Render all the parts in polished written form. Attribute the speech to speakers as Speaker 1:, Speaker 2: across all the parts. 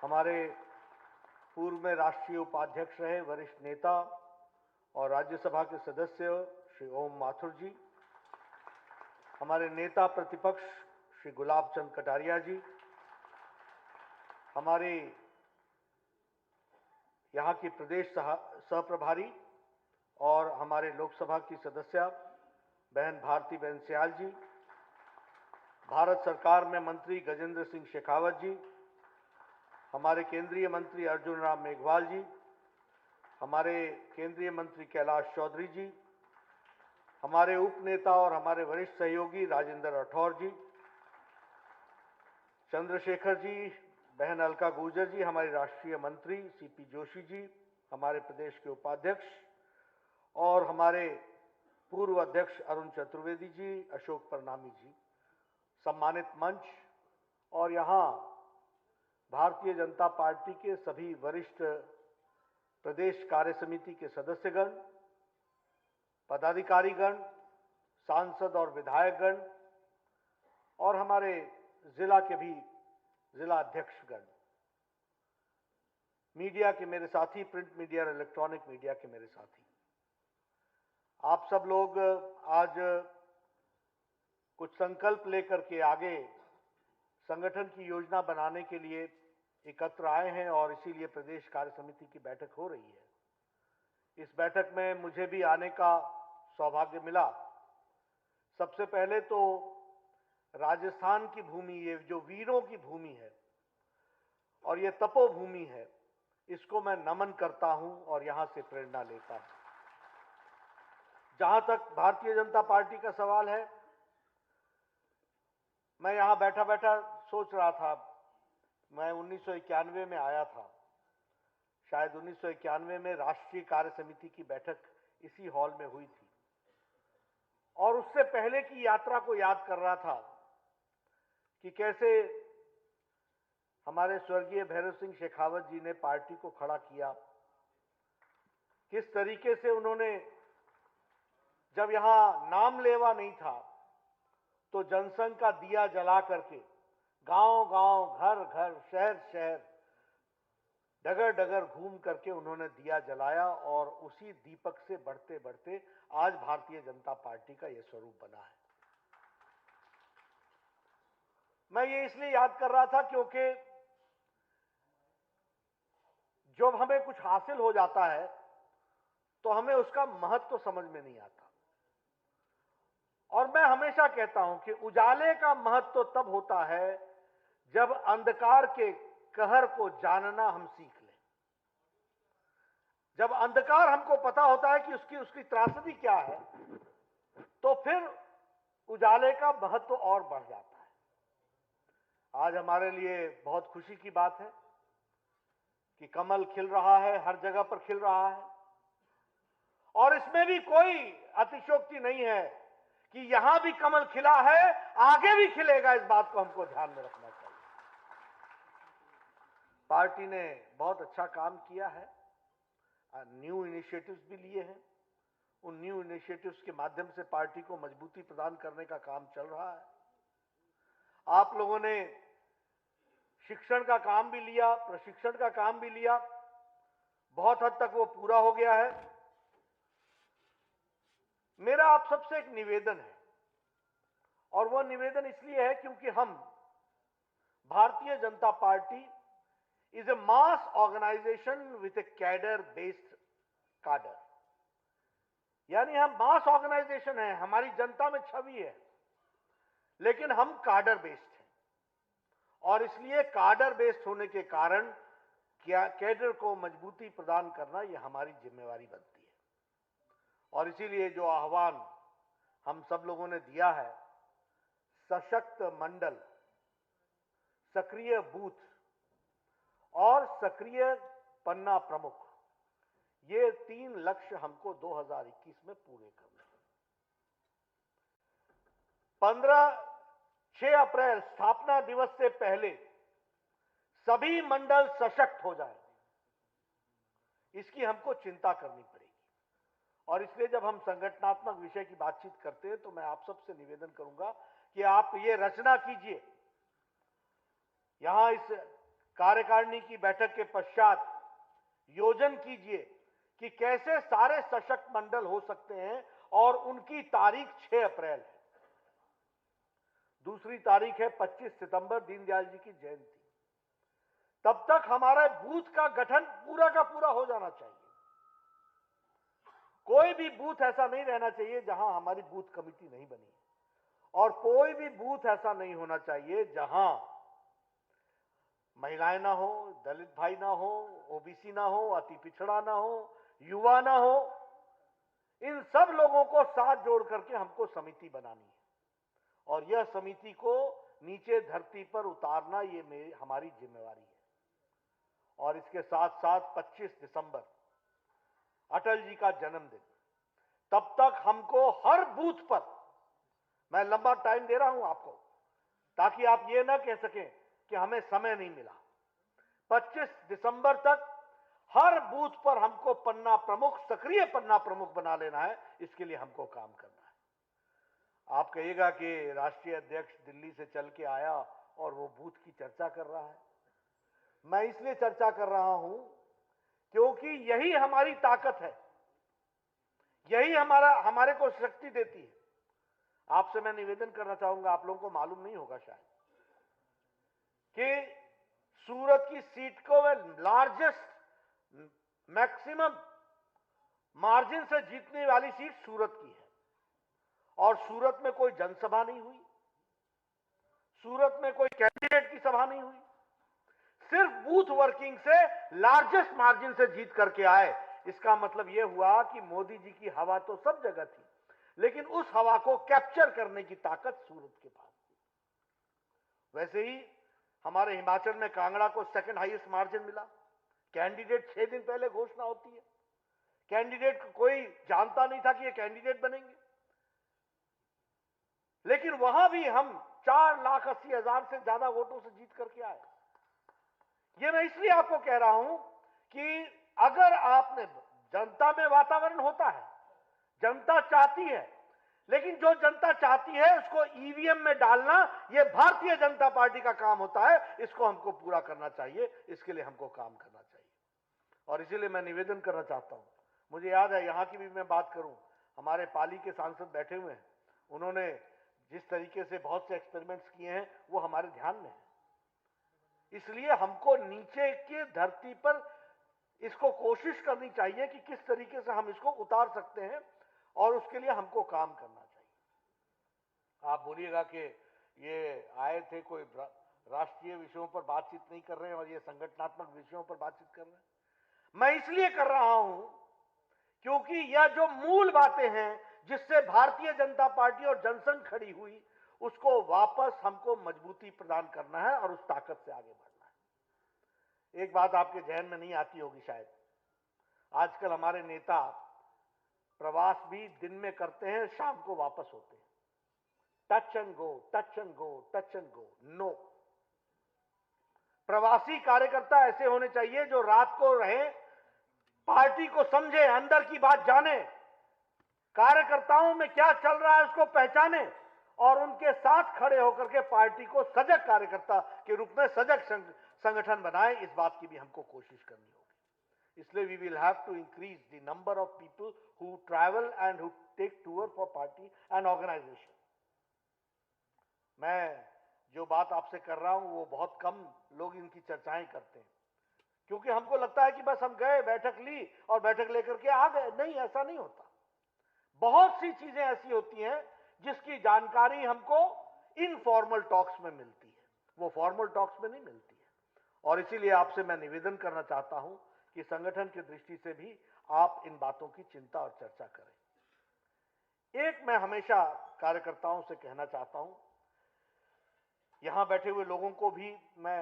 Speaker 1: हमारे पूर्व में राष्ट्रीय उपाध्यक्ष रहे वरिष्ठ नेता और राज्यसभा के सदस्य श्री ओम माथुर जी, हमारे नेता प्रतिपक्ष श्री गुलाब चंद कटारिया जी, हमारे यहाँ की प्रदेश सहप्रभारी और हमारे लोकसभा की सदस्य बहन भारती बहन सयाल जी, भारत सरकार में मंत्री गजेंद्र सिंह शेखावत जी, हमारे केंद्रीय मंत्री अर्जुन राम मेघवाल जी, हमारे केंद्रीय मंत्री कैलाश चौधरी जी, हमारे उपनेता और हमारे वरिष्ठ सहयोगी राजेंद्र राठौर जी, चंद्रशेखर जी, बहन अलका गुर्जर जी, हमारे राष्ट्रीय मंत्री सीपी जोशी जी, हमारे प्रदेश के उपाध्यक्ष और हमारे पूर्व अध्यक्ष अरुण चतुर्वेदी जी, अशोक परनामी जी, सम्मानित मंच और यहाँ भारतीय जनता पार्टी के सभी वरिष्ठ प्रदेश कार्य समिति के सदस्यगण, पदाधिकारीगण, सांसद और विधायकगण और हमारे जिला के भी जिला अध्यक्षगण, मीडिया के मेरे साथी, प्रिंट मीडिया और इलेक्ट्रॉनिक मीडिया के मेरे साथी, आप सब लोग आज कुछ संकल्प लेकर के आगे संगठन की योजना बनाने के लिए एकत्र आए हैं और इसीलिए प्रदेश कार्य समिति की बैठक हो रही है। इस बैठक में मुझे भी आने का सौभाग्य मिला। सबसे पहले तो राजस्थान की भूमि, ये जो वीरों की भूमि है और ये तपोभूमि है, इसको मैं नमन करता हूं और यहां से प्रेरणा लेता हूं। जहां तक भारतीय जनता पार्टी का सवाल है, मैं यहां बैठा बैठा सोच रहा था, मैं 1991 में आया था, शायद 1991 में राष्ट्रीय कार्य समिति की बैठक इसी हॉल में हुई थी और उससे पहले की यात्रा को याद कर रहा था कि कैसे हमारे स्वर्गीय भैरव सिंह शेखावत जी ने पार्टी को खड़ा किया, किस तरीके से उन्होंने, जब यहां नाम लेवा नहीं था तो जनसंघ का दिया जला करके गांव गांव, घर घर, शहर शहर, डगर डगर घूम करके उन्होंने दिया जलाया और उसी दीपक से बढ़ते बढ़ते आज भारतीय जनता पार्टी का यह स्वरूप बना है। मैं ये इसलिए याद कर रहा था क्योंकि जब हमें कुछ हासिल हो जाता है तो हमें उसका महत्व समझ में नहीं आता और मैं हमेशा कहता हूं कि उजाले का महत्व तब होता है जब अंधकार के कहर को जानना हम सीख लें। जब अंधकार हमको पता होता है कि उसकी त्रासदी क्या है, तो फिर उजाले का महत्व और बढ़ जाता है। आज हमारे लिए बहुत खुशी की बात है कि कमल खिल रहा है, हर जगह पर खिल रहा है और इसमें भी कोई अतिशयोक्ति नहीं है कि यहां भी कमल खिला है, आगे भी खिलेगा। इस बात को हमको ध्यान में रखना चाहिए। पार्टी ने बहुत अच्छा काम किया है, न्यू इनिशिएटिव्स भी लिए हैं। उन न्यू इनिशिएटिव्स के माध्यम से पार्टी को मजबूती प्रदान करने का काम चल रहा है। आप लोगों ने शिक्षण का काम भी लिया, प्रशिक्षण का काम भी लिया, बहुत हद तक वो पूरा हो गया है। मेरा आप सबसे एक निवेदन है और वो निवेदन इसलिए है क्योंकि हम Bharatiya Janata party is a mass organization with a cadre based cadre, यानी हम मास ऑर्गेनाइजेशन है, हमारी जनता में छवि है, लेकिन हम काडर बेस्ड हैं और इसलिए काडर बेस्ड होने के कारण कैडर को मजबूती प्रदान करना यह हमारी जिम्मेवारी बनती है। और इसीलिए जो आह्वान हम सब लोगों ने दिया है, सशक्त मंडल, सक्रिय बूथ और सक्रिय पन्ना प्रमुख, ये 3 लक्ष्य हमको 2021 में पूरे करने हैं। 6 अप्रैल स्थापना दिवस से पहले सभी मंडल सशक्त हो जाए, इसकी हमको चिंता करनी पड़ेगी। और इसलिए जब हम संगठनात्मक विषय की बातचीत करते हैं तो मैं आप सबसे निवेदन करूंगा कि आप ये रचना कीजिए, यहां इस कार्यकारिणी की बैठक के पश्चात योजन कीजिए कि कैसे सारे सशक्त मंडल हो सकते हैं और उनकी तारीख 6 अप्रैल है। दूसरी तारीख है 25 सितंबर, दीनदयाल जी की जयंती। तब तक हमारा बूथ का गठन पूरा का पूरा हो जाना चाहिए। कोई भी बूथ ऐसा नहीं रहना चाहिए जहां हमारी बूथ कमेटी नहीं बनी, और कोई भी बूथ ऐसा नहीं होना चाहिए जहां महिलाएं ना हो, दलित भाई ना हो, ओबीसी ना हो, अति पिछड़ा ना हो, युवा ना हो। इन सब लोगों को साथ जोड़ करके हमको समिति बनानी है, और यह समिति को नीचे धरती पर उतारना ये हमारी जिम्मेवारी है। और इसके साथ साथ 25 दिसंबर अटल जी का जन्मदिन, तब तक हमको हर बूथ पर, मैं लंबा टाइम दे रहा हूं आपको ताकि आप ये ना कह सकें कि हमें समय नहीं मिला, 25 दिसंबर तक हर बूथ पर हमको पन्ना प्रमुख, सक्रिय पन्ना प्रमुख बना लेना है। इसके लिए हमको काम करना है। आप कहिएगा कि राष्ट्रीय अध्यक्ष दिल्ली से चल के आया और वो बूथ की चर्चा कर रहा है। मैं इसलिए चर्चा कर रहा हूं क्योंकि यही हमारी ताकत है, यही हमारे को शक्ति देती है। आपसे मैं निवेदन करना चाहूंगा, आप लोगों को मालूम नहीं होगा शायद, कि सूरत की सीट को वे लार्जेस्ट मैक्सिमम मार्जिन से जीतने वाली सीट सूरत की है, और सूरत में कोई जनसभा नहीं हुई, सूरत में कोई कैंडिडेट की सभा नहीं हुई, सिर्फ बूथ वर्किंग से लार्जेस्ट मार्जिन से जीत करके आए। इसका मतलब यह हुआ कि मोदी जी की हवा तो सब जगह थी, लेकिन उस हवा को कैप्चर करने की ताकत सूरत के पास थी। वैसे ही हमारे हिमाचल में कांगड़ा को सेकंड हाईएस्ट मार्जिन मिला। कैंडिडेट 6 दिन पहले घोषणा होती है, कैंडिडेट को कोई जानता नहीं था कि ये कैंडिडेट बनेंगे, लेकिन वहां भी हम 4,80,000 से ज्यादा वोटों से जीत करके आए। ये मैं इसलिए आपको कह रहा हूं कि अगर आपने, जनता में वातावरण होता है, जनता चाहती है, लेकिन जो जनता चाहती है उसको ईवीएम में डालना, यह भारतीय जनता पार्टी का काम होता है। इसको हमको पूरा करना चाहिए, इसके लिए हमको काम करना चाहिए। और इसीलिए मैं निवेदन करना चाहता हूं, मुझे याद है, यहां की भी मैं बात करूं, हमारे पाली के सांसद बैठे हुए हैं, उन्होंने जिस तरीके से बहुत से एक्सपेरिमेंट्स किए हैं वो हमारे ध्यान में है। इसलिए हमको नीचे की धरती पर इसको कोशिश करनी चाहिए कि किस तरीके से हम इसको उतार सकते हैं, और उसके लिए हमको काम करना चाहिए। आप बोलिएगा कि ये आए थे, कोई राष्ट्रीय विषयों पर बातचीत नहीं कर रहे हैं और ये संगठनात्मक विषयों पर बातचीत कर रहे हैं। मैं इसलिए कर रहा हूं क्योंकि यह जो मूल बातें हैं जिससे भारतीय जनता पार्टी और जनसंघ खड़ी हुई, उसको वापस हमको मजबूती प्रदान करना है और उस ताकत से आगे बढ़ना है। एक बात आपके जहन में नहीं आती होगी शायद, आजकल हमारे नेता प्रवास भी दिन में करते हैं, शाम को वापस होते हैं। Touch and go, touch and go, touch and go, no. प्रवासी कार्यकर्ता ऐसे होने चाहिए जो रात को रहे, पार्टी को समझे, अंदर की बात जाने, कार्यकर्ताओं में क्या चल रहा है उसको पहचाने, और उनके साथ खड़े होकर के पार्टी को सजग कार्यकर्ता के रूप में सजग संगठन बनाए। इस बात की भी हमको कोशिश करनी होगी। इसलिए we will have to increase the number of people who travel and who take tour for party and organisation. मैं जो बात आपसे कर रहा हूं वो बहुत कम लोग इनकी चर्चाएं करते हैं, क्योंकि हमको लगता है कि बस हम गए, बैठक ली और बैठक लेकर के आ गए। नहीं, ऐसा नहीं होता। बहुत सी चीजें ऐसी होती हैं जिसकी जानकारी हमको इनफॉर्मल टॉक्स में मिलती है, वो फॉर्मल टॉक्स में नहीं मिलती है। और इसीलिए आपसे मैं निवेदन करना चाहता हूं कि संगठन की दृष्टि से भी आप इन बातों की चिंता और चर्चा करें। एक मैं हमेशा कार्यकर्ताओं से कहना चाहता हूं, यहां बैठे हुए लोगों को भी मैं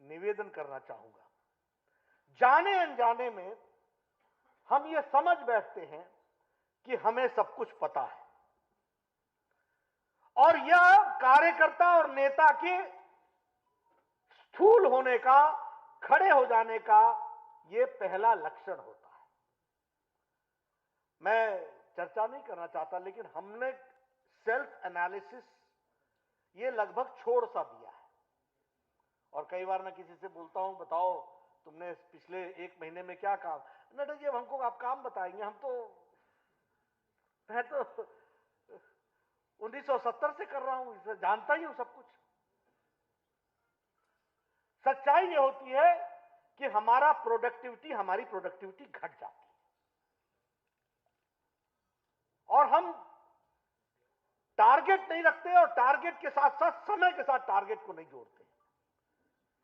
Speaker 1: निवेदन करना चाहूंगा, जाने अनजाने में हम ये समझ बैठते हैं कि हमें सब कुछ पता है, और यह कार्यकर्ता और नेता के स्थूल होने का, खड़े हो जाने का यह पहला लक्षण होता है। मैं चर्चा नहीं करना चाहता, लेकिन हमने सेल्फ एनालिसिस ये लगभग छोड़ सा दिया है, और कई बार मैं किसी से बोलता हूं, बताओ तुमने पिछले 1 महीने में क्या काम। नड्डा जी अब हमको आप काम बताएंगे, मैं तो 1970 से कर रहा हूं, इसे जानता ही हूं सब कुछ। सच्चाई ये होती है कि हमारी प्रोडक्टिविटी घट जाती है और हम टारगेट नहीं रखते और टारगेट के साथ साथ समय के साथ टारगेट को नहीं जोड़ते।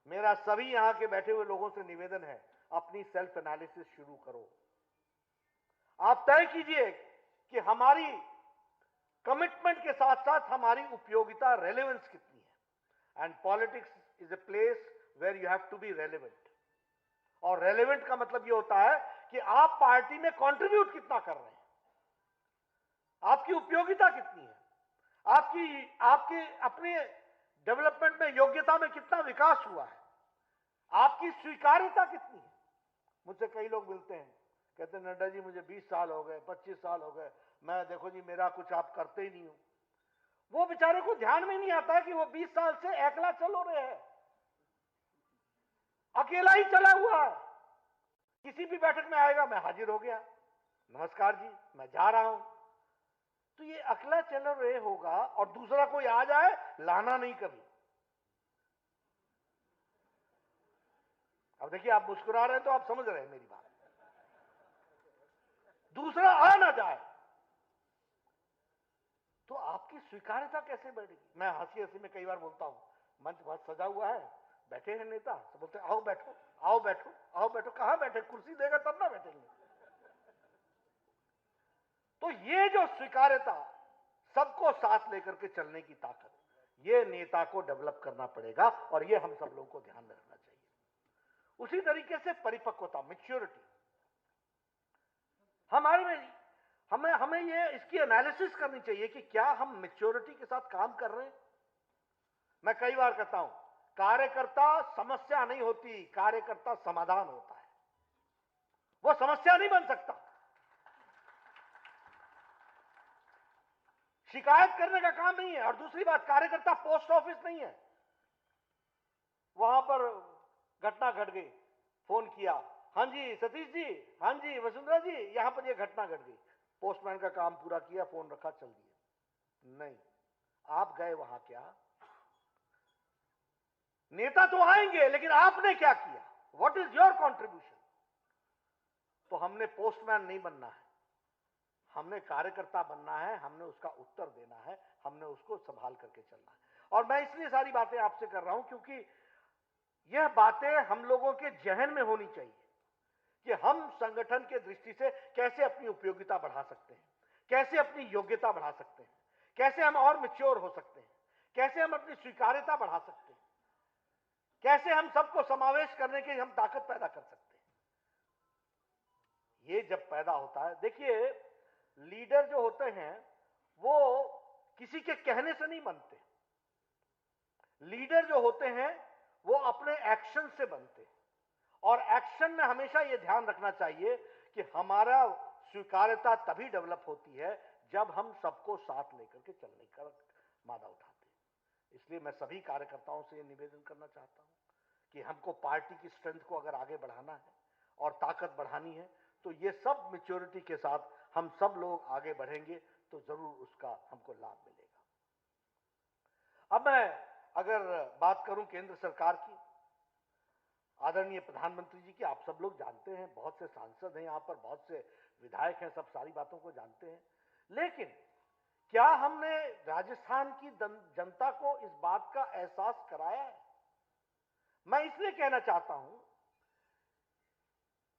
Speaker 1: मेरा सभी यहां के बैठे हुए लोगों से निवेदन है, अपनी सेल्फ एनालिसिस शुरू करो। आप तय कीजिए कि हमारी कमिटमेंट के साथ साथ हमारी उपयोगिता, रेलेवेंस कितनी है। And politics is a place where you have to be relevant. और रेलेवेंट का मतलब यह होता है कि आप पार्टी में कंट्रीब्यूट कितना कर रहे हैं, आपकी उपयोगिता कितनी है, आपकी अपने डेवलपमेंट में, योग्यता में कितना विकास हुआ है, आपकी स्वीकार्यता कितनी है। मुझसे कई लोग मिलते हैं, कहते हैं नड्डा जी मुझे 20 साल हो गए, 25 साल हो गए, मैं देखो जी मेरा कुछ आप करते ही नहीं हो। वो बेचारे को ध्यान में नहीं आता कि वो 20 साल से अकेला चल हो रहे हैं, अकेला ही चला हुआ है। किसी भी बैठक में आएगा, मैं हाजिर हो गया, नमस्कार जी मैं जा रहा हूं। तो ये अकेला चल रहे होगा और दूसरा कोई आ जाए, लाना नहीं कभी। अब देखिए आप मुस्कुरा रहे हैं तो आप समझ रहे हैं मेरी बात। दूसरा आ ना जाए तो आपकी स्वीकार्यता कैसे बढ़ेगी। मैं हंसी हंसी में कई बार बोलता हूं, मंच बहुत सजा हुआ है, बैठे हैं नेता, तो बोलते आओ बैठो, आओ बैठो, आओ बैठो। कहां बैठे, कुर्सी देगा तब ना बैठेंगे। तो ये जो स्वीकार्यता, सबको साथ लेकर के चलने की ताकत, ये नेता को डेवलप करना पड़ेगा और ये हम सब लोगों को ध्यान में रखना चाहिए। उसी तरीके से परिपक्वता, मैच्योरिटी, हमारे में हमें ये इसकी एनालिसिस करनी चाहिए कि क्या हम मैच्योरिटी के साथ काम कर रहे हैं। मैं कई बार कहता हूं, कार्यकर्ता समस्या नहीं होती, कार्यकर्ता समाधान होता है। वो समस्या नहीं बन सकता। शिकायत करने का काम नहीं है। और दूसरी बात, कार्यकर्ता पोस्ट ऑफिस नहीं है, वहां पर घटना घट गई, फोन किया, हां जी सतीश जी, हां जी वसुंधरा जी, यहां पर यह घटना घट गई, पोस्टमैन का काम पूरा किया, फोन रखा, चल दिया। नहीं, आप गए वहां, क्या नेता तो आएंगे लेकिन आपने क्या किया, व्हाट इज योर कंट्रीब्यूशन। तो हमने पोस्टमैन नहीं बनना है, हमने कार्यकर्ता बनना है, हमने उसका उत्तर देना है, हमने उसको संभाल करके चलना है। और मैं इसलिए सारी बातें आपसे कर रहा हूं क्योंकि यह बातें हम लोगों के जहन में होनी चाहिए कि हम संगठन के दृष्टि से कैसे अपनी उपयोगिता बढ़ा सकते हैं, कैसे अपनी योग्यता बढ़ा सकते हैं, कैसे हम और मैच्योर हो सकते हैं, कैसे हम अपनी स्वीकार्यता बढ़ा सकते हैं, कैसे हम सबको समावेश करने की हम ताकत पैदा कर सकते हैं। ये जब पैदा होता है, देखिए लीडर जो होते हैं वो किसी के कहने से नहीं बनते। लीडर जो होते हैं वो अपने एक्शन से बनते हैं। और एक्शन में हमेशा यह ध्यान रखना चाहिए कि हमारा स्वीकार्यता तभी डेवलप होती है जब हम सबको साथ लेकर के चलने का मादा उठाते हैं। इसलिए मैं सभी कार्यकर्ताओं से यह निवेदन करना चाहता हूं कि हमको पार्टी की स्ट्रेंथ को अगर आगे बढ़ाना है और ताकत बढ़ानी है तो ये सब मैच्योरिटी के साथ हम सब लोग आगे बढ़ेंगे तो जरूर उसका हमको लाभ मिलेगा। अब मैं अगर बात करूं केंद्र सरकार की, आदरणीय प्रधानमंत्री जी की, आप सब लोग जानते हैं, बहुत से सांसद हैं यहां पर, बहुत से विधायक हैं, सब सारी बातों को जानते हैं। लेकिन क्या हमने राजस्थान की जनता को इस बात का एहसास कराया है? मैं इसलिए कहना चाहता हूं,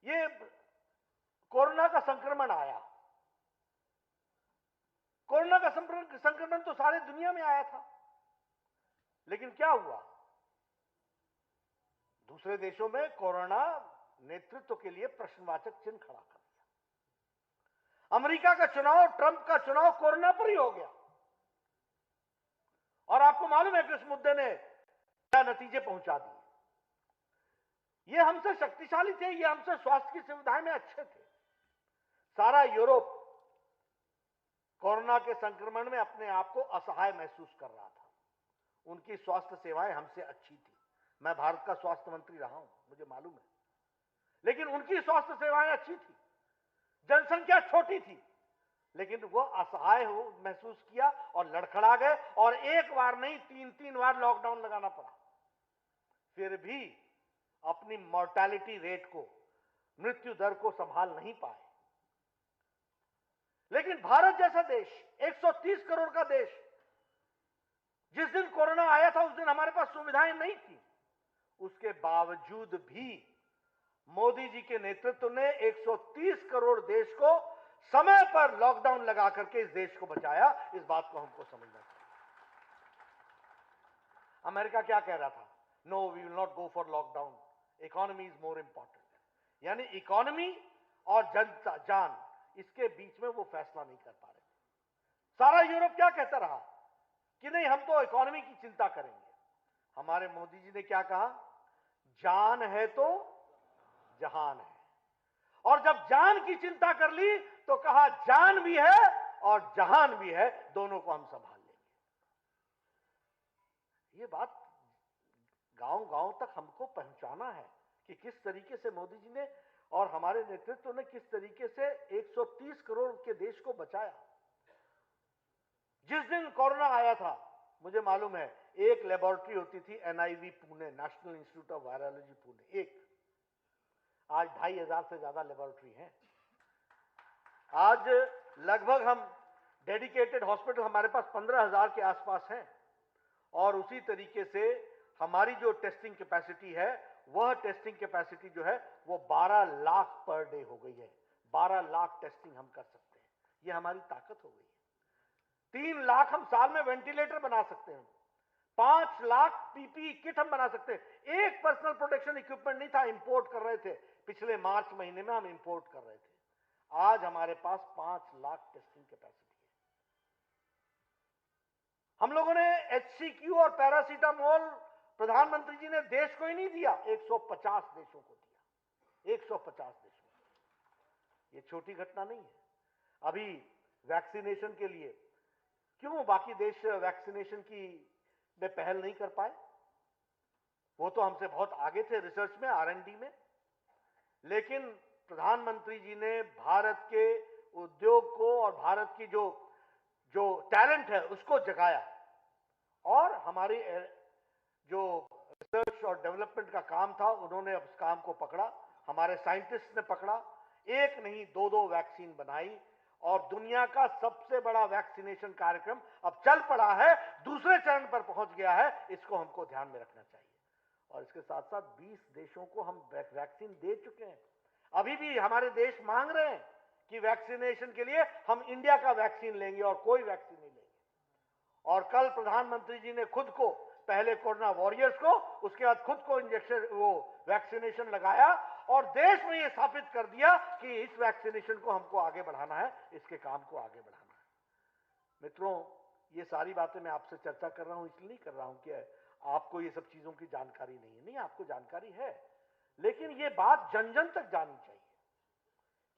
Speaker 1: ये कोरोना का संक्रमण आया, कोरोना का संक्रमण तो सारे दुनिया में आया था, लेकिन क्या हुआ, दूसरे देशों में कोरोना नेतृत्व के लिए प्रश्नवाचक चिन्ह खड़ा कर दिया। अमेरिका का चुनाव, ट्रंप का चुनाव कोरोना पर ही हो गया। और आपको मालूम है कि उस मुद्दे ने क्या नतीजे पहुंचा दिए। ये हमसे शक्तिशाली थे, ये हमसे स्वास्थ्य की सुविधाएं में अच्छे थे। सारा यूरोप कोरोना के संक्रमण में अपने आप को असहाय महसूस कर रहा था, उनकी स्वास्थ्य सेवाएं हमसे अच्छी थी। मैं भारत का स्वास्थ्य मंत्री रहा हूं, मुझे मालूम है। लेकिन उनकी स्वास्थ्य सेवाएं अच्छी थी, जनसंख्या छोटी थी, लेकिन वो असहाय हो महसूस किया और लड़खड़ा गए और एक बार नहीं 3-3 बार लॉकडाउन लगाना पड़ा। फिर भी अपनी मॉर्टेलिटी रेट को, मृत्यु दर को संभाल नहीं पाए। लेकिन भारत जैसा देश, 130 करोड़ का देश, जिस दिन कोरोना आया था उस दिन हमारे पास सुविधाएं नहीं थी, उसके बावजूद भी मोदी जी के नेतृत्व ने 130 करोड़ देश को समय पर लॉकडाउन लगा करके इस देश को बचाया। इस बात को हमको समझना चाहिए। अमेरिका क्या कह रहा था? No, we will not go for lockdown, economy is more important. यानी इकोनॉमी और जनता जान, इसके बीच में वो फैसला नहीं कर पा रहे। सारा यूरोप क्या कहता रहा कि नहीं, हम तो इकोनॉमी की चिंता करेंगे। हमारे मोदी जी ने क्या कहा? जान है तो जहान है। और जब जान की चिंता कर ली तो कहा जान भी है और जहान भी है, दोनों को हम संभाल लेंगे। ये बात गांव-गांव तक हमको पहुंचाना है कि किस तरीके से मोदी जी ने और हमारे नेतृत्व ने किस तरीके से 130 करोड़ के देश को बचाया। जिस दिन कोरोना आया था, मुझे मालूम है, एक लेबोरेटरी होती थी NIV Pune, national institute of virology Pune, एक। आज 2500 से ज्यादा लेबोरेटरी हैं। आज लगभग हम डेडिकेटेड हॉस्पिटल हमारे पास 15,000 के आसपास हैं। और उसी तरीके से हमारी जो टेस्टिंग कैपेसिटी है, वह टेस्टिंग कैपेसिटी जो है वो 12 लाख पर डे हो गई है। 12 लाख टेस्टिंग हम कर सकते हैं, ये हमारी ताकत हो गई है। 3 लाख हम साल में वेंटिलेटर बना सकते हैं। 5 लाख PPE किट हम बना सकते हैं। एक पर्सनल प्रोटेक्शन इक्विपमेंट नहीं था, इंपोर्ट कर रहे थे। पिछले मार्च महीने में हम इंपोर्ट कर रहे थे। आज हमारे पास 5 लाख टेस्टिंग कैपेसिटी है। हम लोगों ने HCQ और पैरासीटामोल प्रधानमंत्री जी ने देश को ही नहीं दिया, 150 देशों को दिया। 150 देशों को। ये छोटी घटना नहीं है। अभी वैक्सीनेशन के लिए क्यों बाकी देश वैक्सीनेशन की में पहल नहीं कर पाए? वो तो हमसे बहुत आगे थे रिसर्च में, R&D में। लेकिन प्रधानमंत्री जी ने भारत के उद्योग को और भारत की जो टैलेंट है उसको जगाया और हमारी जो रिसर्च और डेवलपमेंट का काम था उन्होंने उस काम को पकड़ा, हमारे साइंटिस्ट ने पकड़ा। एक नहीं, 2-2 वैक्सीन बनाई और दुनिया का सबसे बड़ा वैक्सीनेशन कार्यक्रम अब चल पड़ा है, दूसरे चरण पर पहुंच गया है। इसको हमको ध्यान में रखना चाहिए। और इसके साथ साथ 20 देशों को हम वैक्सीन दे चुके हैं। अभी भी हमारे देश मांग रहे हैं कि वैक्सीनेशन के लिए हम इंडिया का वैक्सीन लेंगे और कोई वैक्सीन नहीं लेंगे। और कल प्रधानमंत्री जी ने खुद को, पहले कोरोना वॉरियर्स को, उसके बाद खुद को इंजेक्शन, वो वैक्सीनेशन लगाया और देश में ये स्थापित कर दिया कि इस वैक्सीनेशन को हमको आगे बढ़ाना है, इसके काम को आगे बढ़ाना है। मित्रों, ये सारी बातें मैं आपसे चर्चा कर रहा हूं, इसलिए नहीं कर रहा हूं कि आपको ये सब चीजों की जानकारी नहीं है। नहीं, आपको जानकारी है, लेकिन ये बात जन जन तक जानी चाहिए।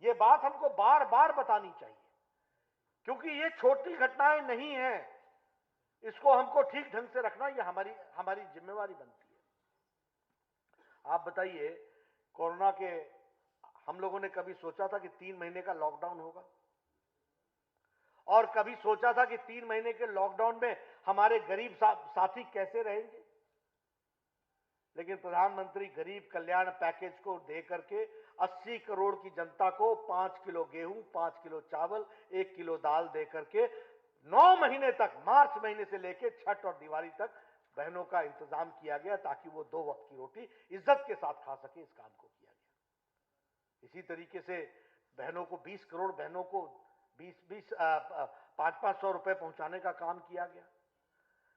Speaker 1: ये बात हमको बार बार बतानी चाहिए, क्योंकि ये छोटी घटनाएं नहीं है। इसको हमको ठीक ढंग से रखना, ये हमारी जिम्मेवारी बनती है। आप बताइए, कोरोना के हम लोगों ने कभी सोचा था कि 3 महीने का लॉकडाउन होगा? और कभी सोचा था कि 3 महीने के लॉकडाउन में हमारे गरीब साथी कैसे रहेंगे? लेकिन प्रधानमंत्री गरीब कल्याण पैकेज को दे करके 80 करोड़ की जनता को 5 किलो गेहूं, 5 किलो चावल, 1 किलो दाल दे करके 9 महीने तक, मार्च महीने से लेकर छठ और दिवाली तक बहनों का इंतजाम किया गया ताकि वो 2 वक्त की रोटी इज्जत के साथ खा सके। इस काम को किया गया। इसी तरीके से बहनों को 20 करोड़ बहनों को 500-500 रुपए पहुंचाने का काम किया गया।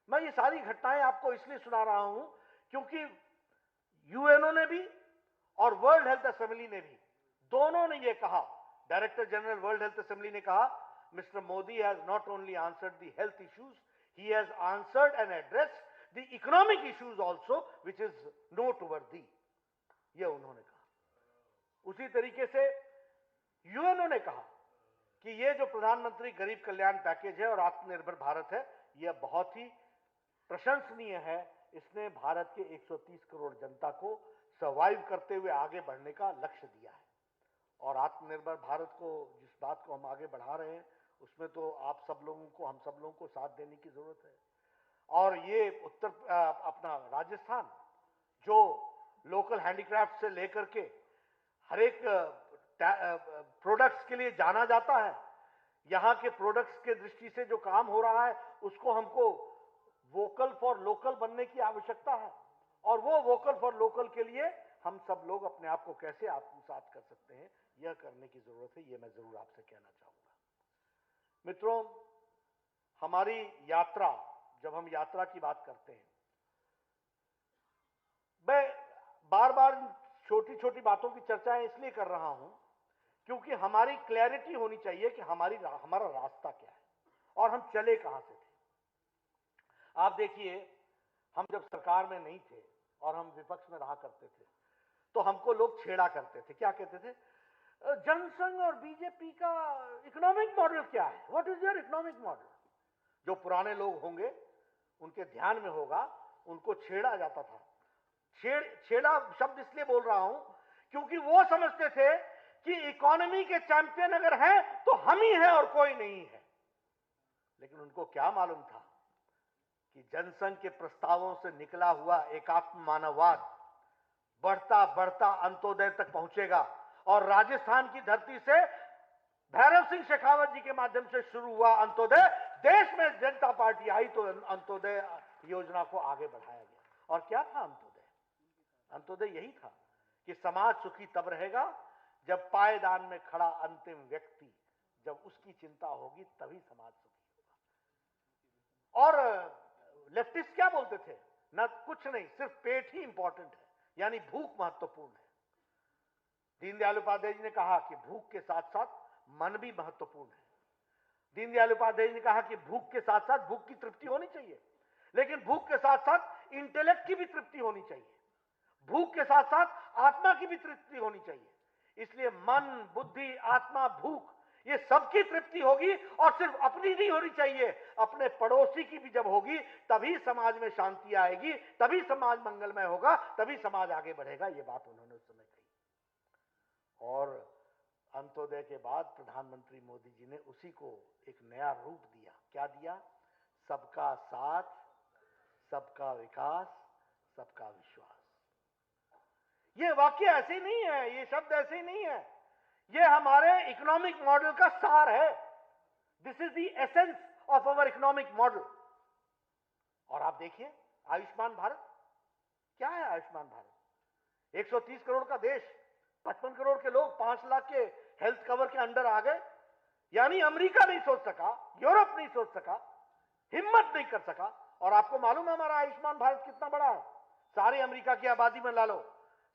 Speaker 1: मैं ये सारी घटनाएं आपको इसलिए सुना रहा हूं क्योंकि यूएनओ ने भी और वर्ल्ड हेल्थ असेंबली ने भी, दोनों ने ये कहा, director general world health assembly ने कहा, mister Modi has not only answered the health issues, he has answered and addressed the economic issues also, which is noteworthy. ये उन्होंने कहा। उसी तरीके से यूएनओ ने कहा कि ये जो प्रधानमंत्री गरीब कल्याण पैकेज है और आत्मनिर्भर भारत है, यह बहुत ही प्रशंसनीय है। इसने भारत के 130 करोड़ जनता को सर्वाइव करते हुए आगे बढ़ने का लक्ष्य दिया है। और आत्मनिर्भर भारत को, जिस बात को हम आगे बढ़ा रहे हैं, उसमें तो आप सब लोगों को, हम सब लोगों को साथ देने की जरूरत है। और ये अपना राजस्थान जो लोकल हैंडीक्राफ्ट से लेकर के हर एक प्रोडक्ट्स के लिए जाना जाता है, यहां के प्रोडक्ट्स के दृष्टि से जो काम हो रहा है उसको हमको वोकल फॉर लोकल बनने की आवश्यकता है। और वो वोकल फॉर लोकल के लिए हम सब लोग अपने आप को कैसे आत्मसात कर सकते हैं, यह करने की जरूरत है। यह मैं जरूर आपसे कहना चाहूंगा। मित्रों, हमारी यात्रा, जब हम यात्रा की बात करते हैं, मैं बार बार छोटी छोटी बातों की चर्चाएं इसलिए कर रहा हूं क्योंकि हमारी क्लैरिटी होनी चाहिए कि हमारा रास्ता क्या है और हम चले कहां से थे। आप देखिए, हम जब सरकार में नहीं थे और हम विपक्ष में रहा करते थे तो हमको लोग छेड़ा करते थे। क्या कहते थे? जनसंघ और बीजेपी का इकोनॉमिक मॉडल क्या है? What is your economic model? जो पुराने लोग होंगे उनके ध्यान में होगा, उनको छेड़ा जाता था। छेड़ा शब्द इसलिए बोल रहा हूं क्योंकि वो समझते थे कि इकोनॉमी के चैंपियन अगर हैं तो हम ही हैं और कोई नहीं है। लेकिन उनको क्या मालूम था कि जनसंघ के प्रस्तावों से निकला हुआ एकात्म मानववाद बढ़ता बढ़ता अंत्योदय तक पहुंचेगा। और राजस्थान की धरती से भैरव सिंह शेखावत जी के माध्यम से शुरू हुआ अंत्योदय, देश में जनता पार्टी आई तो अंत्योदय योजना को आगे बढ़ाया गया। और क्या था अंत्योदय? अंत्योदय यही था कि समाज सुखी तब रहेगा जब पायदान में खड़ा अंतिम व्यक्ति, जब उसकी चिंता होगी तभी समाज सुखी होगा। और लेफ्टिस्ट क्या बोलते थे? ना कुछ नहीं, सिर्फ पेट ही इंपॉर्टेंट है, यानी भूख महत्वपूर्ण है। दीनदयाल उपाध्याय जी ने कहा कि भूख के साथ साथ मन भी महत्वपूर्ण है। दीनदयाल उपाध्याय जी ने कहा कि भूख के साथ साथ भूख की तृप्ति होनी चाहिए, लेकिन भूख के साथ साथ इंटेलेक्ट की भी तृप्ति होनी चाहिए, भूख के साथ साथ आत्मा की भी तृप्ति होनी चाहिए। इसलिए मन, बुद्धि, आत्मा, भूख, ये सबकी तृप्ति होगी और सिर्फ अपनी नहीं होनी चाहिए, अपने पड़ोसी की भी जब होगी तभी समाज में शांति आएगी, तभी समाज मंगलमय होगा, तभी समाज आगे बढ़ेगा। ये बात उन्होंने उस समय कही। और अंत्योदय के बाद प्रधानमंत्री मोदी जी ने उसी को एक नया रूप दिया। क्या दिया? सबका साथ, सबका विकास, सबका विश्वास। ये वाक्य ऐसे ही नहीं है, ये शब्द ऐसे ही नहीं है, ये हमारे इकोनॉमिक मॉडल का सार है। This is the essence of our economic model. और आप देखिए, आयुष्मान भारत क्या है? आयुष्मान भारत 130 करोड़ का देश, 55 करोड़ के लोग 5 लाख के हेल्थ कवर के अंडर आ गए। यानी अमेरिका नहीं सोच सका, यूरोप नहीं सोच सका, हिम्मत नहीं कर सका। और आपको मालूम है हमारा आयुष्मान भारत कितना बड़ा है? सारी अमेरिका की आबादी में ला लो,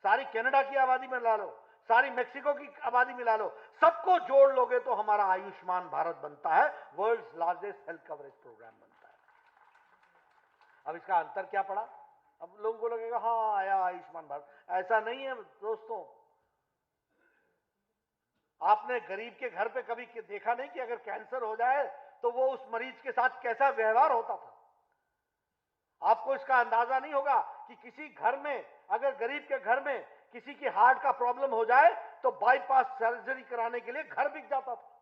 Speaker 1: सारी कनाडा की आबादी में ला लो, सारी मेक्सिको की आबादी में ला लो, सबको जोड़ लोगे तो हमारा आयुष्मान भारत बनता है world's largest health coverage programme बनता है। अब इसका अंतर क्या पड़ा? अब लोगों को लगेगा हाँ आया आयुष्मान भारत। ऐसा नहीं है दोस्तों। आपने गरीब के घर पे कभी देखा नहीं कि अगर कैंसर हो जाए तो वो उस मरीज के साथ कैसा व्यवहार होता था? आपको इसका अंदाजा नहीं होगा कि किसी घर में, अगर गरीब के घर में किसी की हार्ट का प्रॉब्लम हो जाए तो बाईपास सर्जरी कराने के लिए घर बिक जाता था।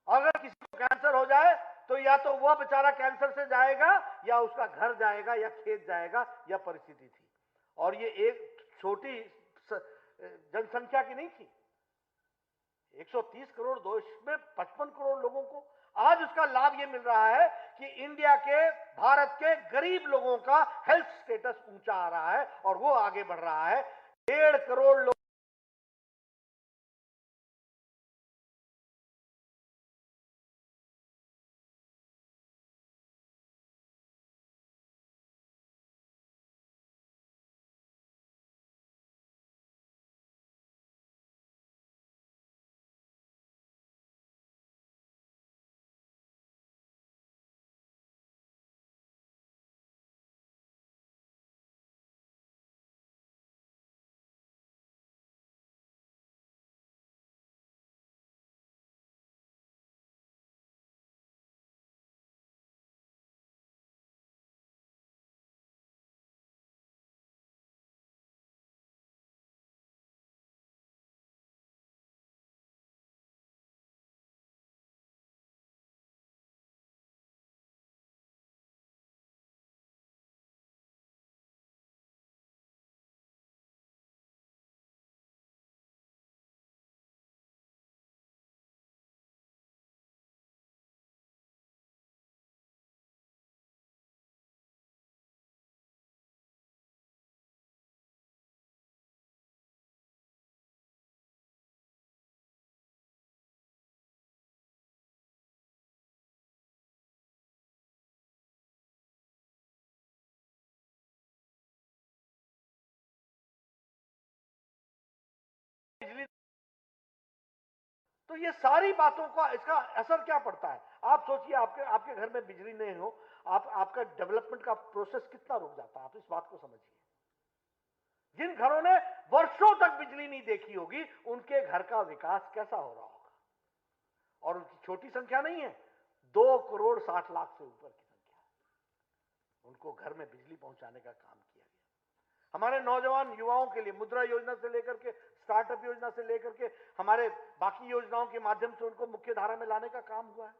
Speaker 1: अगर किसी को कैंसर हो जाए तो या तो वह बेचारा कैंसर से जाएगा या उसका घर जाएगा या खेत जाएगा, यह परिस्थिति थी। और ये एक छोटी जनसंख्या की नहीं थी। 130 करोड़ देश में 55 करोड़ लोगों को आज उसका लाभ यह मिल रहा है कि इंडिया के, भारत के गरीब लोगों का हेल्थ स्टेटस ऊंचा आ रहा है और वो आगे बढ़ रहा है। 1.5 करोड़ लोग तो ये सारी बातों का इसका असर क्या पड़ता है? आप सोचिए, आपके घर में बिजली नहीं हो, आपका डेवलपमेंट का प्रोसेस कितना रुक जाता है। आप इस बात को समझिए। जिन घरों ने वर्षों तक बिजली नहीं देखी होगी, उनके घर का विकास कैसा हो रहा होगा? और उनकी छोटी संख्या नहीं है, 2,60,00,000 से ऊपर की संख्या है। उनको घर में बिजली पहुंचाने का काम किया गया। हमारे नौजवान युवाओं के लिए मुद्रा योजना से लेकर के, स्टार्टअप योजना से लेकर के, हमारे बाकी योजनाओं के माध्यम से उनको मुख्य धारा में लाने का काम हुआ है।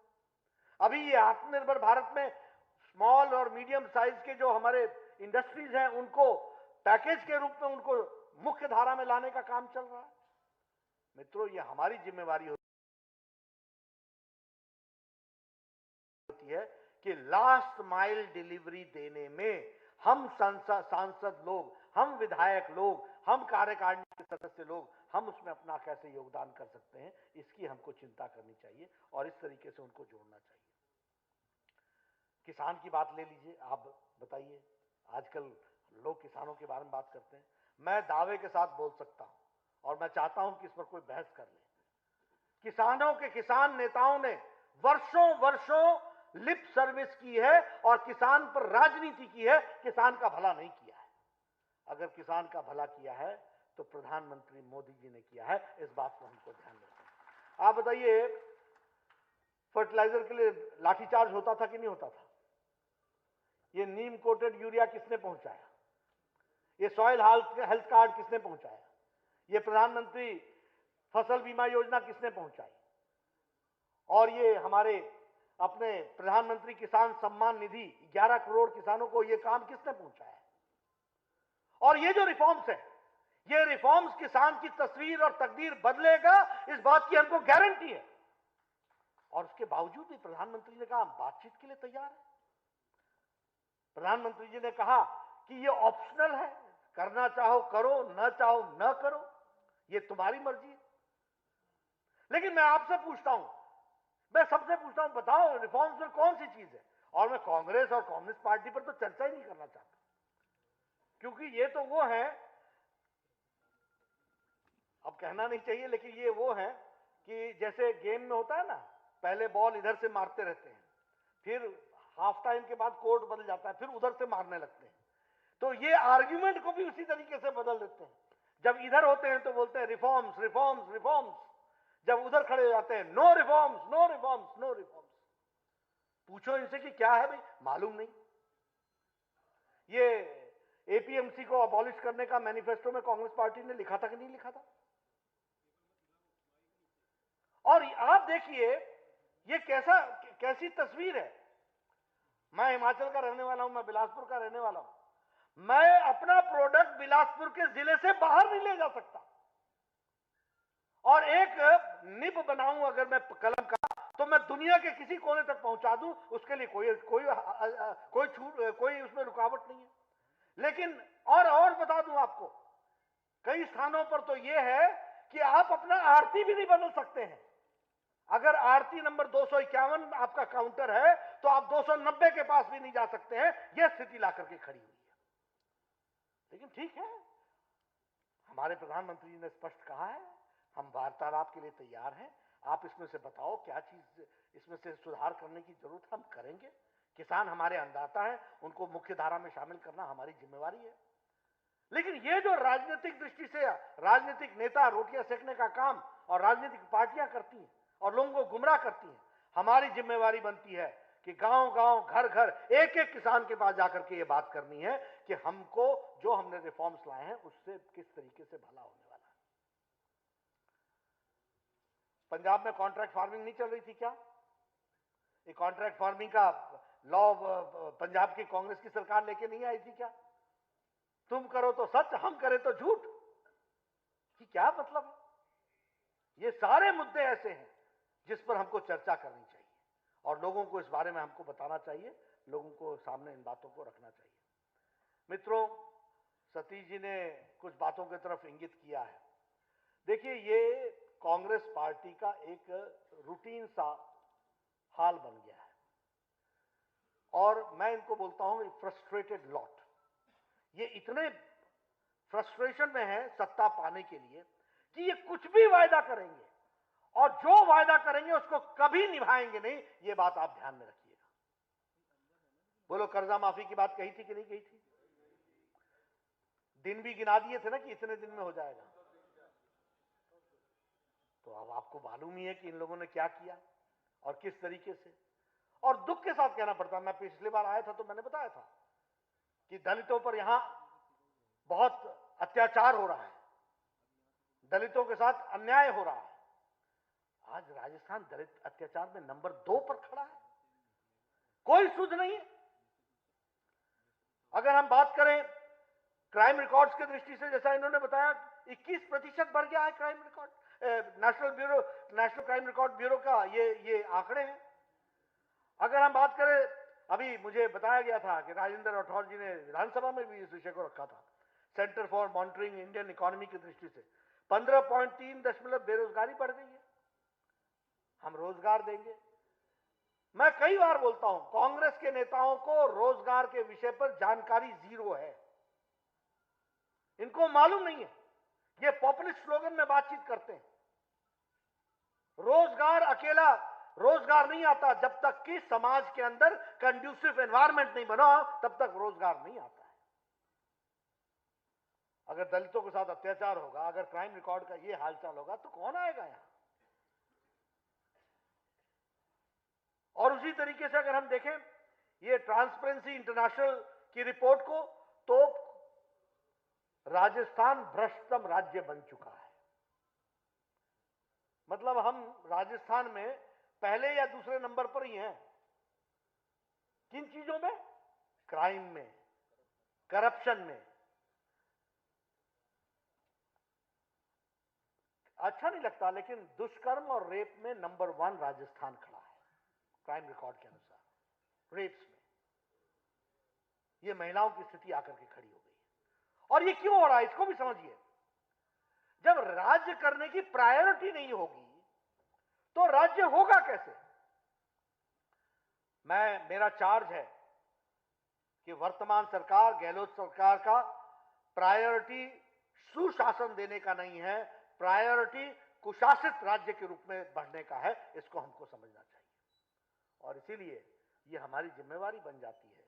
Speaker 1: अभी ये आत्मनिर्भर भारत में स्मॉल और मीडियम साइज के जो हमारे इंडस्ट्रीज हैं, उनको पैकेज के रूप में उनको मुख्य धारा में लाने का काम चल रहा है। मित्रों, ये हमारी जिम्मेवारी होती है कि लास्ट माइल डिलीवरी देने में हम सांसद लोग, हम विधायक लोग, हम कार्यकारिणी के सदस्य लोग, हम उसमें अपना कैसे योगदान कर सकते हैं, इसकी हमको चिंता करनी चाहिए और इस तरीके से उनको जोड़ना चाहिए। किसान की बात ले लीजिए। आप बताइए, आजकल लोग किसानों के बारे में बात करते हैं। मैं दावे के साथ बोल सकता हूं और मैं चाहता हूं कि इस पर कोई बहस कर ले। किसानों के किसान नेताओं ने वर्षों वर्षों लिप सर्विस की है और किसान पर राजनीति की है, किसान का भला नहीं किया है। अगर किसान का भला किया है तो प्रधानमंत्री मोदी जी ने किया है, इस बात को हमको ध्यान रखना है। आप बताइए, फर्टिलाइजर के लिए लाठीचार्ज होता था कि नहीं होता था? ये नीम कोटेड यूरिया किसने पहुंचाया? ये सॉइल हेल्थ कार्ड किसने पहुंचाया? ये प्रधानमंत्री फसल बीमा योजना किसने पहुंचाई? और ये हमारे अपने प्रधानमंत्री किसान सम्मान निधि 11 करोड़ किसानों को ये काम किसने पहुंचाया? और ये जो रिफॉर्म्स है, ये रिफॉर्म्स किसान की तस्वीर और तकदीर बदलेगा, इस बात की हमको गारंटी है। और उसके बावजूद भी प्रधानमंत्री ने कहा बातचीत के लिए तैयार है। प्रधानमंत्री जी ने कहा कि ये ऑप्शनल है, करना चाहो करो, न चाहो न करो, ये तुम्हारी मर्जी है। लेकिन मैं आपसे पूछता हूं, मैं सबसे पूछता हूं, बताओ रिफॉर्म्स में कौन सी चीज है? और मैं कांग्रेस और कम्युनिस्ट पार्टी पर तो चर्चा ही नहीं करना चाहता, क्योंकि ये तो वो है, अब कहना नहीं चाहिए, लेकिन ये वो है कि जैसे गेम में होता है ना, पहले बॉल इधर से मारते रहते हैं, फिर हाफ टाइम के बाद कोर्ट बदल जाता है, फिर उधर से मारने लगते हैं। तो ये आर्ग्यूमेंट को भी उसी तरीके से बदल देते हैं। जब इधर होते हैं तो बोलते हैं रिफॉर्म्स रिफॉर्म्स रिफॉर्म्स, जब उधर खड़े हो जाते हैं no reforms no reforms no reforms. पूछो इनसे कि क्या है भाई, मालूम नहीं। ये एपीएमसी को अबॉलिश करने का मैनिफेस्टो में कांग्रेस पार्टी ने लिखा था कि नहीं लिखा था? और आप देखिए ये कैसी तस्वीर है। मैं हिमाचल का रहने वाला हूं, मैं बिलासपुर का रहने वाला हूं। मैं अपना प्रोडक्ट बिलासपुर के जिले से बाहर नहीं ले जा सकता, और एक निब बनाऊं अगर मैं कलम का, तो मैं दुनिया के किसी कोने तक पहुंचा दूं, उसके लिए कोई उसमें रुकावट नहीं है। लेकिन और बता दूं आपको, कई स्थानों पर तो यह है कि आप अपना आरती भी नहीं बदल सकते हैं। अगर आरती नंबर 251 आपका काउंटर है तो आप 290 के पास भी नहीं जा सकते हैं। यह स्थिति ला करके खड़ी हुई है। लेकिन ठीक है, हमारे प्रधानमंत्री जी ने स्पष्ट कहा है, हम वार्तालाप के लिए तैयार हैं। आप इसमें से बताओ क्या चीज इसमें से सुधार करने की जरूरत है, हम करेंगे। किसान हमारे अन्नदाता है, उनको मुख्य धारा में शामिल करना हमारी जिम्मेवारी है। लेकिन ये जो राजनीतिक दृष्टि से राजनीतिक नेता रोटियां सेकने का काम और राजनीतिक पार्टियां करती हैं और लोगों को गुमराह करती हैं, हमारी जिम्मेवारी बनती है कि गांव-गांव, घर-घर, एक-एक किसान के पास जाकर के ये बात करनी है कि हमको जो हमने रिफॉर्म्स लाए हैं उससे किस तरीके से भला होने वाला है। पंजाब में कॉन्ट्रैक्ट फार्मिंग नहीं चल रही थी क्या? ये कॉन्ट्रैक्ट फार्मिंग का लॉ पंजाब की कांग्रेस की सरकार लेके नहीं आई थी क्या? तुम करो तो सच, हम करें तो झूठ, कि क्या मतलब है? ये सारे मुद्दे ऐसे हैं जिस पर हमको चर्चा करनी चाहिए और लोगों को इस बारे में हमको बताना चाहिए, लोगों को सामने इन बातों को रखना चाहिए। मित्रों, सतीश जी ने कुछ बातों की तरफ इंगित किया है। देखिए, ये कांग्रेस पार्टी का एक रूटीन सा हाल बन गया है और मैं इनको बोलता हूं फ्रस्ट्रेटेड लॉट। ये इतने फ्रस्ट्रेशन में है सत्ता पाने के लिए कि ये कुछ भी वायदा करेंगे और जो वायदा करेंगे उसको कभी निभाएंगे नहीं, ये बात आप ध्यान में रखिएगा। बोलो, कर्जा माफी की बात कही थी कि नहीं कही थी? दिन भी गिना दिए थे ना कि इतने दिन में हो जाएगा। तो अब आपको मालूम ही है कि इन लोगों ने क्या किया और किस तरीके से। और दुख के साथ कहना पड़ता है, मैं पिछली बार आया था तो मैंने बताया था कि दलितों पर यहां बहुत अत्याचार हो रहा है, दलितों के साथ अन्याय हो रहा है। आज राजस्थान दलित अत्याचार में नंबर 2 पर खड़ा है, कोई सुध नहीं है। अगर हम बात करें क्राइम रिकॉर्ड्स की दृष्टि से, जैसा इन्होंने बताया 21% बढ़ गया है crime record. National crime record bureau का ये आंकड़े हैं। अगर हम बात करें, अभी मुझे बताया गया था कि राजेंद्र राठौर जी ने विधानसभा में भी इस विषय को रखा था, centre for monitoring Indian economy की दृष्टि से 15.3 बेरोजगारी बढ़ गई है। हम रोजगार देंगे। मैं कई बार बोलता हूं, कांग्रेस के नेताओं को रोजगार के विषय पर जानकारी जीरो है, इनको मालूम नहीं है। ये पॉपुलिस्ट स्लोगन में बातचीत करते हैं। रोजगार अकेला रोजगार नहीं आता, जब तक कि समाज के अंदर कंड्यूसिव एनवायरनमेंट नहीं बना तब तक रोजगार नहीं आता है। अगर दलितों के साथ अत्याचार होगा, अगर क्राइम रिकॉर्ड का ये हालचाल होगा तो कौन आएगा यहां? और उसी तरीके से अगर हम देखें ये ट्रांसपेरेंसी इंटरनेशनल की रिपोर्ट को, तो राजस्थान भ्रष्टतम राज्य बन चुका है। मतलब हम राजस्थान में पहले या दूसरे नंबर पर ही हैं। किन चीजों में? क्राइम में, करप्शन में। अच्छा नहीं लगता, लेकिन दुष्कर्म और रेप में नंबर 1 राजस्थान खड़ा है क्राइम रिकॉर्ड के अनुसार। रेप्स में ये महिलाओं की स्थिति आकर के खड़ी हो गई है। और ये क्यों हो रहा है, इसको भी समझिए। जब राज्य करने की प्रायोरिटी नहीं होगी तो राज्य होगा कैसे? मेरा चार्ज है कि वर्तमान सरकार, गहलोत सरकार का प्रायोरिटी सुशासन देने का नहीं है, प्रायोरिटी कुशासित राज्य के रूप में बढ़ने का है। इसको हमको समझना चाहिए। और इसीलिए ये हमारी जिम्मेवारी बन जाती है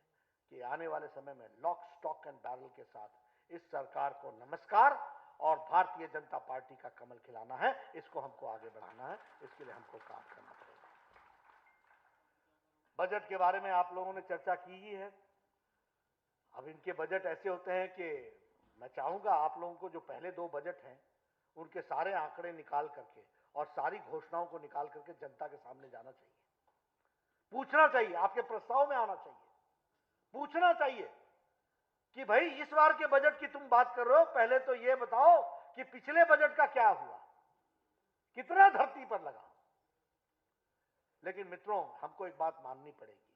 Speaker 1: कि आने वाले समय में लॉक, स्टॉक एंड बैरल के साथ इस सरकार को नमस्कार और भारतीय जनता पार्टी का कमल खिलाना है। इसको हमको आगे बढ़ाना है, इसके लिए हमको काम करना पड़ेगा। बजट के बारे में आप लोगों ने चर्चा की ही है। अब इनके बजट ऐसे होते हैं कि मैं चाहूंगा आप लोगों को जो पहले 2 बजट हैं उनके सारे आंकड़े निकाल करके और सारी घोषणाओं को निकाल करके जनता के सामने जाना चाहिए, पूछना चाहिए, आपके प्रस्ताव में आना चाहिए, पूछना चाहिए कि भाई इस बार के बजट की तुम बात कर रहे हो, पहले तो यह बताओ कि पिछले बजट का क्या हुआ, कितना धरती पर लगा। लेकिन मित्रों, हमको एक बात माननी पड़ेगी,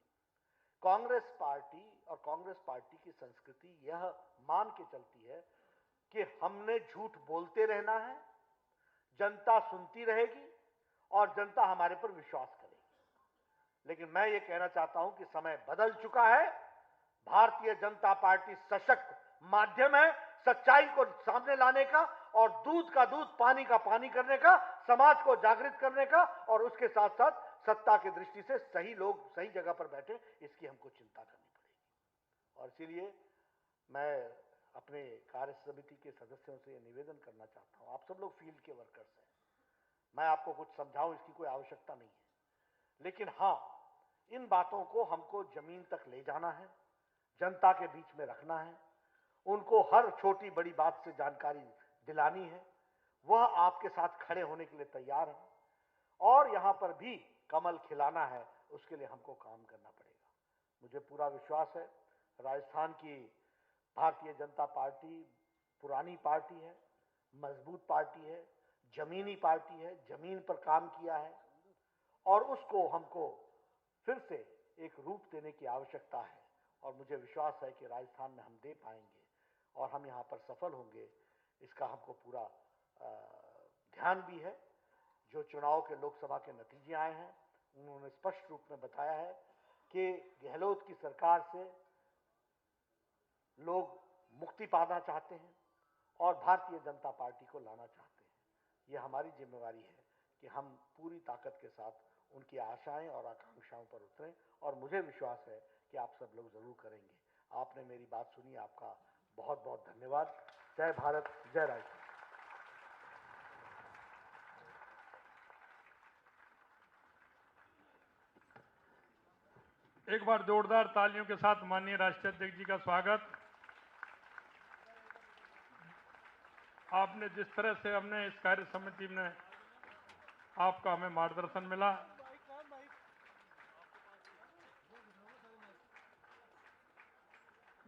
Speaker 1: कांग्रेस पार्टी और कांग्रेस पार्टी की संस्कृति यह मान के चलती है कि हमने झूठ बोलते रहना है, जनता सुनती रहेगी और जनता हमारे पर विश्वास करेगी। लेकिन मैं ये कहना चाहता हूं कि समय बदल चुका है। भारतीय जनता पार्टी सशक्त माध्यम है सच्चाई को सामने लाने का और दूध का दूध, पानी का पानी करने का, समाज को जागृत करने का, और उसके साथ साथ सत्ता की दृष्टि से सही लोग सही जगह पर बैठे, इसकी हमको चिंता करनी पड़ेगी। और इसीलिए मैं अपने कार्य समिति के सदस्यों से निवेदन करना चाहता हूं, आप सब लोग फील्ड के वर्कर्स हैं, मैं आपको कुछ समझाऊं इसकी कोई आवश्यकता नहीं है, लेकिन हां, इन बातों को हमको जमीन तक ले जाना है, जनता के बीच में रखना है, उनको हर छोटी बड़ी बात से जानकारी दिलानी है, वह आपके साथ खड़े होने के लिए तैयार है और यहां पर भी कमल खिलाना है, उसके लिए हमको काम करना पड़ेगा। मुझे पूरा विश्वास है राजस्थान की भारतीय जनता पार्टी पुरानी पार्टी है, मजबूत पार्टी है, जमीनी पार्टी है, जमीन पर काम किया है और उसको हमको फिर से एक रूप देने की आवश्यकता है। और मुझे विश्वास है कि राजस्थान में हम दे पाएंगे और हम यहां पर सफल होंगे, इसका हमको पूरा ध्यान भी है। जो चुनाव के लोकसभा के नतीजे आए हैं उन्होंने स्पष्ट रूप में बताया है कि गहलोत की सरकार से लोग मुक्ति पाना चाहते हैं और भारतीय जनता पार्टी को लाना चाहते हैं। यह हमारी जिम्मेवारी है कि हम पूरी ताकत के साथ उनकी आशाएं और आकांक्षाओं पर उतरें, और मुझे विश्वास है कि आप सब लोग जरूर करेंगे। आपने मेरी बात सुनी, आपका बहुत बहुत धन्यवाद। जय भारत, जय राष्ट्र।
Speaker 2: एक बार जोरदार तालियों के साथ माननीय राष्ट्रीय अध्यक्ष जी का स्वागत। आपने जिस तरह से हमने इस कार्य समिति में आपका हमें मार्गदर्शन मिला,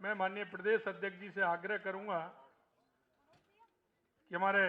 Speaker 2: मैं माननीय प्रदेश अध्यक्ष जी से आग्रह करूंगा कि हमारे